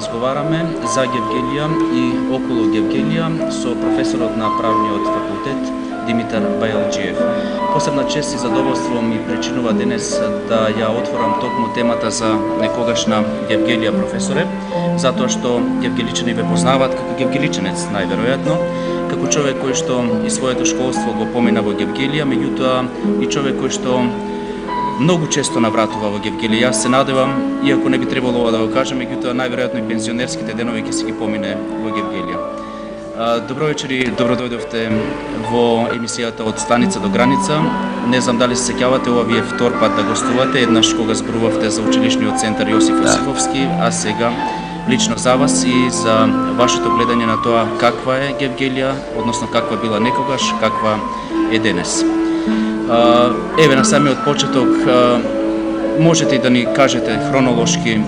разговараме за Гевгелија и околу Гевгелија со професорот на правниот факултет Димитар Бајалџиев. Посебна чест и задоволство ми причинува денес да ја отворам токму темата за некогашна Гевгелија, професоре, затоа што гевгеличани ве познаваат како гевгеличанец најверојатно, како човек кој што и своето школство го помина во Гевгелија, меѓутоа и човек кој што многу често навратува во Гевгелија. Јас се надевам, иако не би требало ова да го кажам, меѓутоа најверојатно и пензионерските денови ќе си ги помине во Гевгелија. Добро вечер и добро дојдовте во емисијата од станица до граница. Не знам дали се сеќавате, ова ви е втор пат да гостувате, еднаш кога зборувавте за училишниот центар Јосиф Јосифовски, а сега лично за вас и за вашето гледање на тоа каква е Гевгелија, односно каква била некогаш, каква е денес. Еве на самиот почеток, можете и да ни кажете хронолошки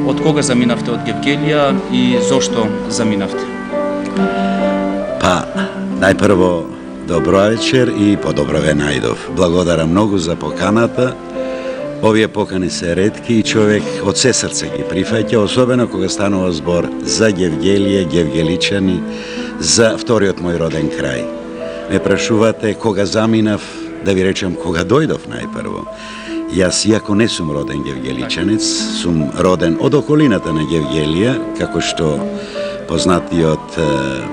од кога заминавте од Гевгелија и зошто заминавте? Па, најпрво добро вечер и подобро ве најдов. Благодарам многу за поканата. Овие покани се ретки и човек од се срце ги прифаќа, особено кога станува збор за Гевгелија, гевгеличани, за вториот мој роден крај. Ме прашувате кога заминав, да ви речем кога дојдов најпрво. Јас, иако не сум роден гевгеличанец, сум роден од околината на Гевгелија, како што познатиот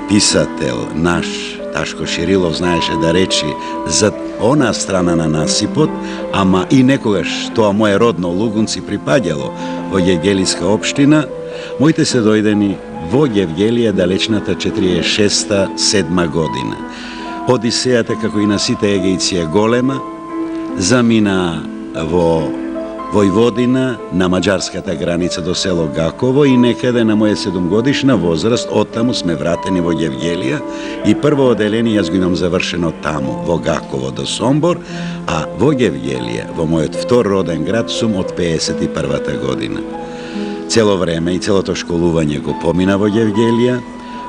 писател наш Ташко Ширилов знаеше да речи за она страна на насипот, ама и некогаш тоа моje родно Лугунци припаѓало во Гевгелиска општина, моите се дојдени во Гевгелија далечната 46-7 година. Одисејата, како и на сите егејци, е голема, замина во Војводина, на маđарската граница до село Гаково и некаде на моја 7-годишна возраст, оттаму сме вратени во Гевгелија и прво оделение јас го имам завршено таму, во Гаково до Сомбор, а во Гевгелија, во мојот втор роден град, сум од 51-та година. Цело време и целото школување го помина во Гевгелија.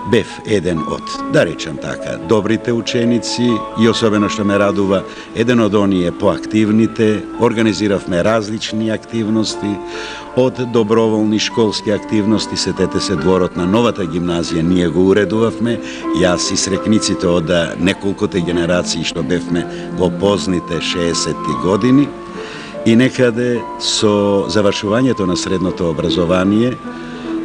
Бев еден од, да речам така, добрите ученици и особено што ме радува, еден од оние поактивните, организиравме различни активности, од доброволни школски активности, сетете се дворот на новата гимназија, ние го уредувавме, јас и срекниците од неколкоте генерации што бевме во позните 60-ти години и некаде со завршувањето на средното образование,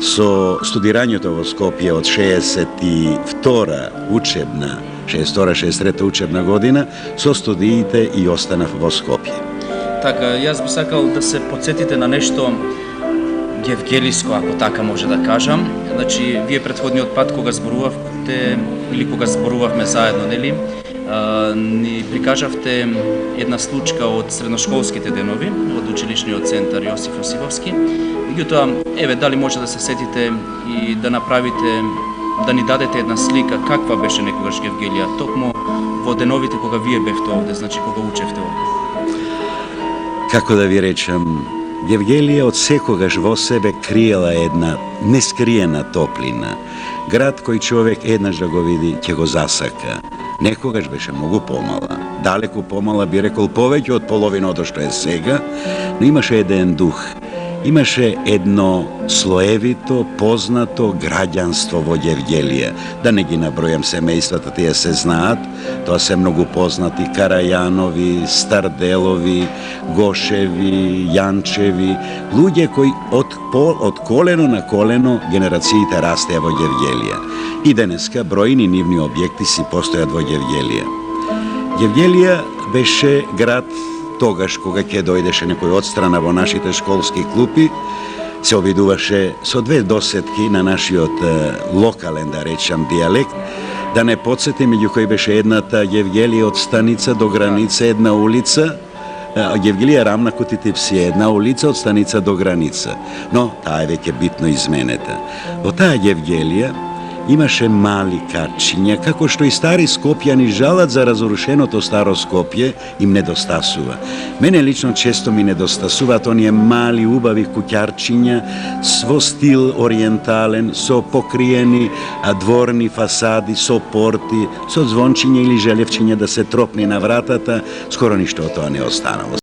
со студирањето во Скопје од 62-63 учебна година, со студиите и останав во Скопје. Така, јас би сакал да се подсетите на нешто гевгелиско, ако така може да кажам. Значи, вие претходниот пат кога зборувавте, или кога зборувавме заедно, нели, ни прикажавте една случка од средношколските денови, од училишниот центар Јосиф Јосифовски. Меѓутоа, еве, дали може да се сетите и да направите, да ни дадете една слика каква беше некогаш Гевгелија, токму во деновите кога вие бевте овде, значи кога учевте овде? Како да ви речам, Гевгелија од секогаш во себе криела една нескриена топлина. Град кој човек еднаш да го види, ќе го засака. Некогаш беше многу помала, далеку помала, би рекол повеќе од половина од што е сега, но имаше еден дух. Имаше едно слоевито, познато граѓанство во Гевгелија. Да не ги набројам семејствата, тие се знаат, тоа се многу познати Карајанови, Старделови, Гошеви, Јанчеви, луѓе кои од колено на колено генерациите растеа во Гевгелија. И денеска бројни нивни објекти си постојат во Гевгелија. Гевгелија беше град тогаш кога ќе дојдеше некој одстрана во нашите школски клупи, се обидуваше со две досетки на нашиот локален, да речам, дијалект, да не подсети меѓу кои беше едната Гевгелија од станица до граница, една улица, Гевгелија рамна Кутитипси е една улица од станица до граница, но таа е веќе битно изменета. Во таа Гевгелија имаше мали качиња, како што и стари скопјани жалат за разрушеното старо Скопје, им недостасува. Мене лично често ми недостасуваат оние мали, убави куќарчиња во стил ориентален, со покриени дворни фасади, со порти, со звончиња или желевчиња да се тропни на вратата, скоро ништо од тоа не останало.